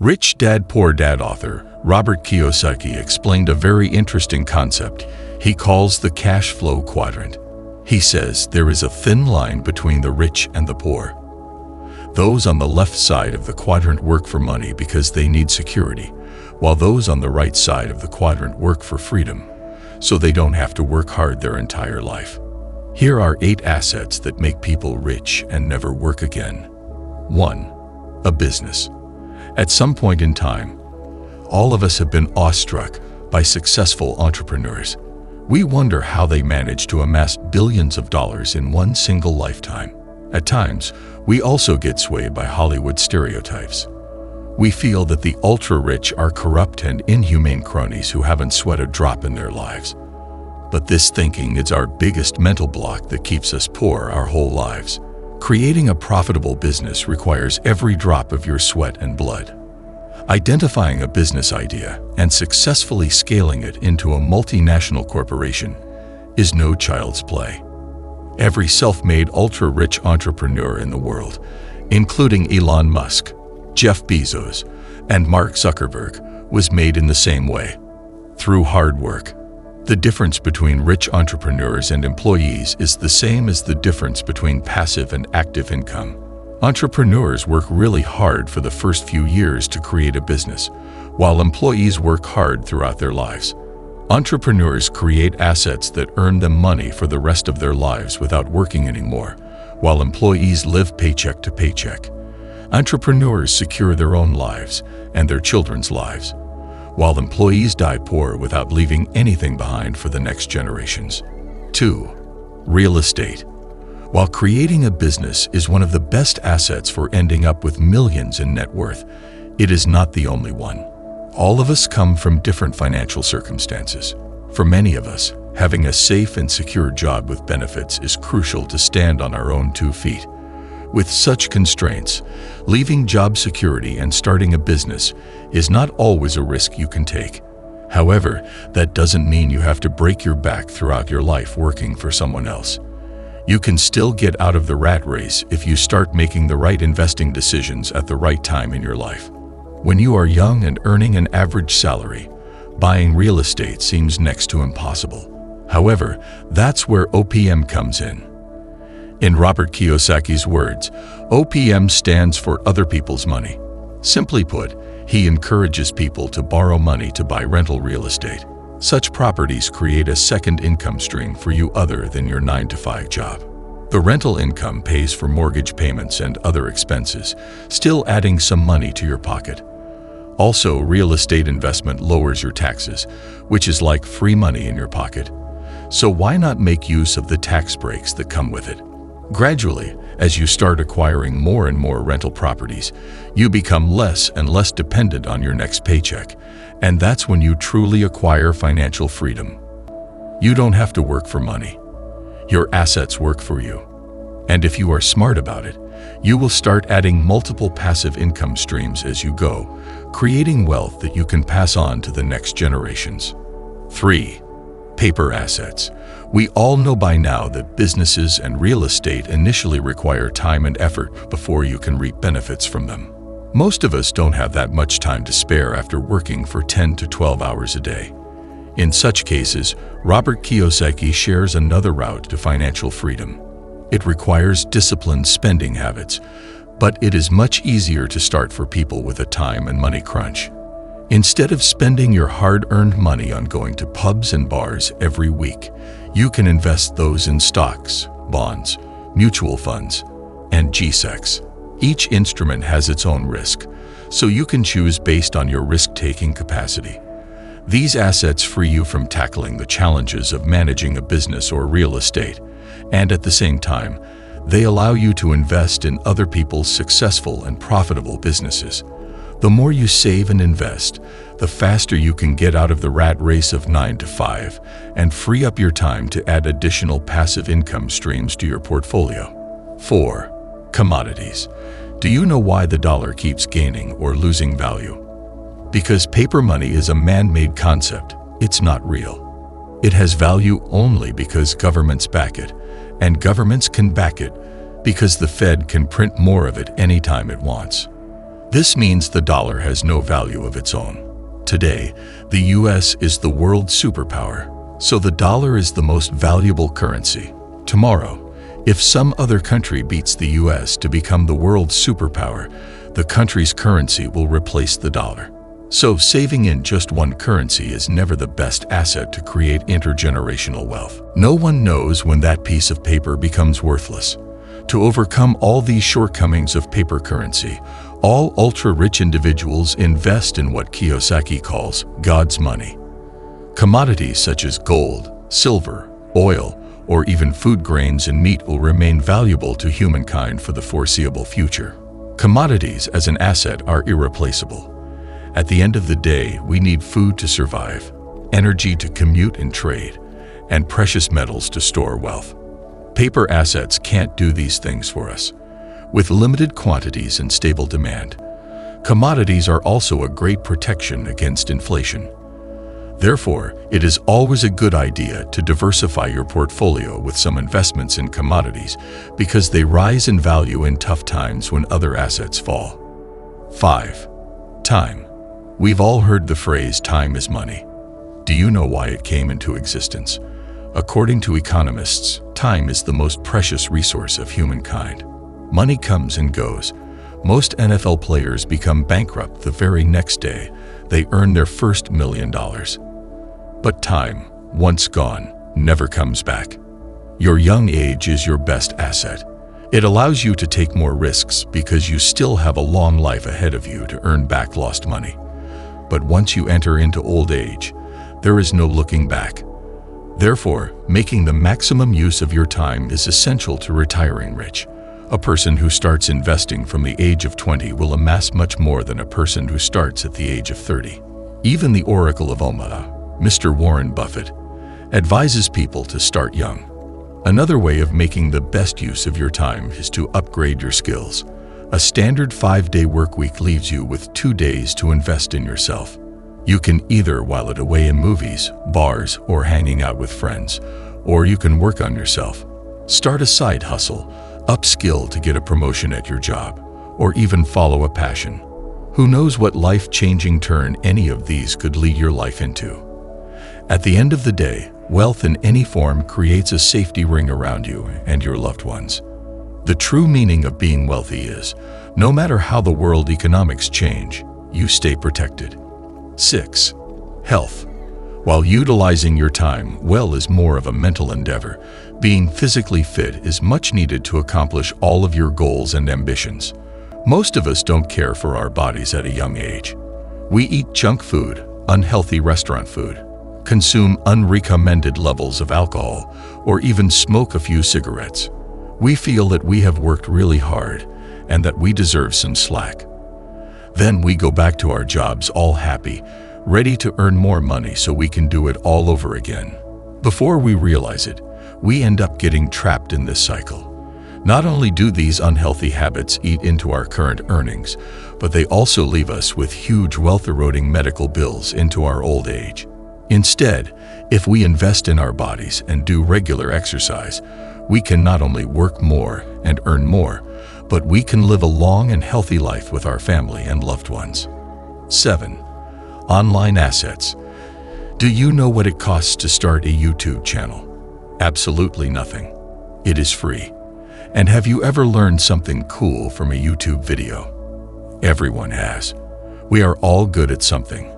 Rich Dad Poor Dad author Robert Kiyosaki explained a very interesting concept he calls the cash flow quadrant. He says there is a thin line between the rich and the poor. Those on the left side of the quadrant work for money because they need security, while those on the right side of the quadrant work for freedom, so they don't have to work hard their entire life. Here are 8 assets that make people rich and never work again. 1. A business. At some point in time, all of us have been awestruck by successful entrepreneurs. We wonder how they manage to amass billions of dollars in one single lifetime. At times, we also get swayed by Hollywood stereotypes. We feel that the ultra-rich are corrupt and inhumane cronies who haven't sweat a drop in their lives. But this thinking is our biggest mental block that keeps us poor our whole lives. Creating a profitable business requires every drop of your sweat and blood. Identifying a business idea and successfully scaling it into a multinational corporation is no child's play. Every self-made ultra-rich entrepreneur in the world, including Elon Musk, Jeff Bezos, and Mark Zuckerberg, was made in the same way, through hard work. The difference between rich entrepreneurs and employees is the same as the difference between passive and active income. Entrepreneurs work really hard for the first few years to create a business, while employees work hard throughout their lives. Entrepreneurs create assets that earn them money for the rest of their lives without working anymore, while employees live paycheck to paycheck. Entrepreneurs secure their own lives and their children's lives, while employees die poor without leaving anything behind for the next generations. 2. Real estate. While creating a business is one of the best assets for ending up with millions in net worth, it is not the only one. All of us come from different financial circumstances. For many of us, having a safe and secure job with benefits is crucial to stand on our own 2 feet. With such constraints, leaving job security and starting a business is not always a risk you can take. However, that doesn't mean you have to break your back throughout your life working for someone else. You can still get out of the rat race if you start making the right investing decisions at the right time in your life. When you are young and earning an average salary, buying real estate seems next to impossible. However, that's where OPM comes in. In Robert Kiyosaki's words, OPM stands for other people's money. Simply put, he encourages people to borrow money to buy rental real estate. Such properties create a second income stream for you other than your 9-to-5 job. The rental income pays for mortgage payments and other expenses, still adding some money to your pocket. Also, real estate investment lowers your taxes, which is like free money in your pocket. So why not make use of the tax breaks that come with it? Gradually, as you start acquiring more and more rental properties, you become less and less dependent on your next paycheck, and that's when you truly acquire financial freedom. You don't have to work for money. Your assets work for you. And if you are smart about it, you will start adding multiple passive income streams as you go, creating wealth that you can pass on to the next generations. 3. Paper assets. We all know by now that businesses and real estate initially require time and effort before you can reap benefits from them. Most of us don't have that much time to spare after working for 10 to 12 hours a day. In such cases, Robert Kiyosaki shares another route to financial freedom. It requires disciplined spending habits, but it is much easier to start for people with a time and money crunch. Instead of spending your hard-earned money on going to pubs and bars every week, you can invest those in stocks, bonds, mutual funds, and GSECs. Each instrument has its own risk, so you can choose based on your risk-taking capacity. These assets free you from tackling the challenges of managing a business or real estate, and at the same time, they allow you to invest in other people's successful and profitable businesses. The more you save and invest, the faster you can get out of the rat race of 9 to 5 and free up your time to add additional passive income streams to your portfolio. 4. Commodities. Do you know why the dollar keeps gaining or losing value? Because paper money is a man-made concept. It's not real. It has value only because governments back it, and governments can back it because the Fed can print more of it anytime it wants. This means the dollar has no value of its own. Today, the US is the world superpower, so the dollar is the most valuable currency. Tomorrow, if some other country beats the US to become the world superpower, the country's currency will replace the dollar. So saving in just one currency is never the best asset to create intergenerational wealth. No one knows when that piece of paper becomes worthless. To overcome all these shortcomings of paper currency, all ultra-rich individuals invest in what Kiyosaki calls God's money. Commodities such as gold, silver, oil, or even food grains and meat will remain valuable to humankind for the foreseeable future. Commodities as an asset are irreplaceable. At the end of the day, we need food to survive, energy to commute and trade, and precious metals to store wealth. Paper assets can't do these things for us. With limited quantities and stable demand, commodities are also a great protection against inflation. Therefore, it is always a good idea to diversify your portfolio with some investments in commodities because they rise in value in tough times when other assets fall. 5. Time. We've all heard the phrase, time is money. Do you know why it came into existence? According to economists, time is the most precious resource of humankind. Money comes and goes. Most NFL players become bankrupt the very next day they earn their first $1 million. But time, once gone, never comes back. Your young age is your best asset. It allows you to take more risks because you still have a long life ahead of you to earn back lost money. But once you enter into old age, there is no looking back. Therefore, making the maximum use of your time is essential to retiring rich. A person who starts investing from the age of 20 will amass much more than a person who starts at the age of 30. Even the Oracle of Omaha, Mr. Warren Buffett, advises people to start young. Another way of making the best use of your time is to upgrade your skills. A standard 5-day work week leaves you with 2 days to invest in yourself. You can either while it away in movies, bars, or hanging out with friends, or you can work on yourself. Start a side hustle, upskill to get a promotion at your job, or even follow a passion. Who knows what life-changing turn any of these could lead your life into? At the end of the day, wealth in any form creates a safety ring around you and your loved ones. The true meaning of being wealthy is, no matter how the world economics change, you stay protected. 6. Health. While utilizing your time well is more of a mental endeavor, being physically fit is much needed to accomplish all of your goals and ambitions. Most of us don't care for our bodies at a young age. We eat junk food, unhealthy restaurant food, consume unrecommended levels of alcohol, or even smoke a few cigarettes. We feel that we have worked really hard and that we deserve some slack. Then we go back to our jobs all happy, ready to earn more money so we can do it all over again. Before we realize it, we end up getting trapped in this cycle. Not only do these unhealthy habits eat into our current earnings, but they also leave us with huge wealth-eroding medical bills into our old age. Instead, if we invest in our bodies and do regular exercise, we can not only work more and earn more, but we can live a long and healthy life with our family and loved ones. 7. Online assets. Do you know what it costs to start a YouTube channel? Absolutely nothing. It is free. And have you ever learned something cool from a YouTube video? Everyone has. We are all good at something.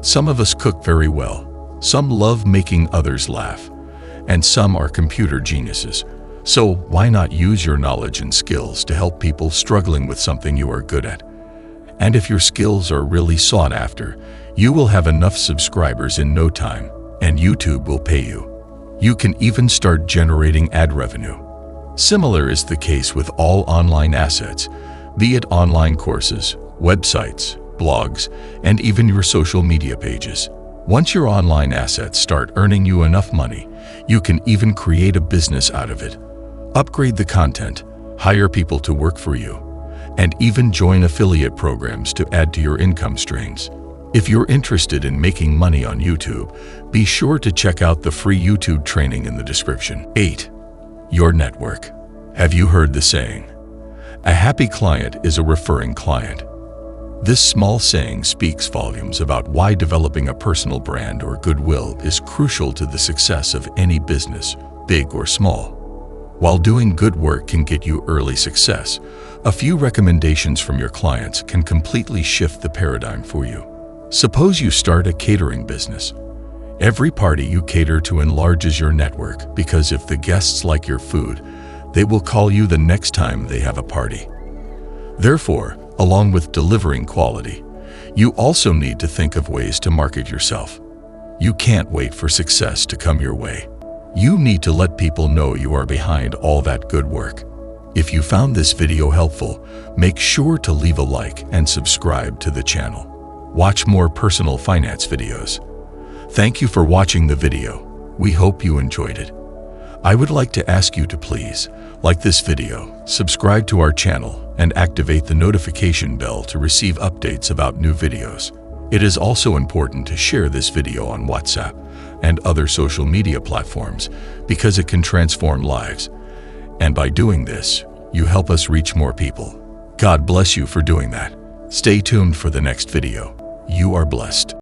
Some of us cook very well. Some love making others laugh. And some are computer geniuses. So why not use your knowledge and skills to help people struggling with something you are good at? And if your skills are really sought after, you will have enough subscribers in no time, and YouTube will pay you. You can even start generating ad revenue. Similar is the case with all online assets, be it online courses, websites, blogs, and even your social media pages. Once your online assets start earning you enough money, you can even create a business out of it. Upgrade the content, hire people to work for you, and even join affiliate programs to add to your income streams. If you're interested in making money on YouTube, be sure to check out the free YouTube training in the description. 8. Your network. Have you heard the saying, a happy client is a referring client? This small saying speaks volumes about why developing a personal brand or goodwill is crucial to the success of any business, big or small. While doing good work can get you early success, a few recommendations from your clients can completely shift the paradigm for you. Suppose you start a catering business. Every party you cater to enlarges your network because if the guests like your food, they will call you the next time they have a party. Therefore, along with delivering quality, you also need to think of ways to market yourself. You can't wait for success to come your way. You need to let people know you are behind all that good work. If you found this video helpful, make sure to leave a like and subscribe to the channel. Watch more personal finance videos. Thank you for watching the video. We hope you enjoyed it. I would like to ask you to please like this video, subscribe to our channel, and activate the notification bell to receive updates about new videos. It is also important to share this video on WhatsApp and other social media platforms because it can transform lives. And by doing this, you help us reach more people. God bless you for doing that. Stay tuned for the next video. You are blessed.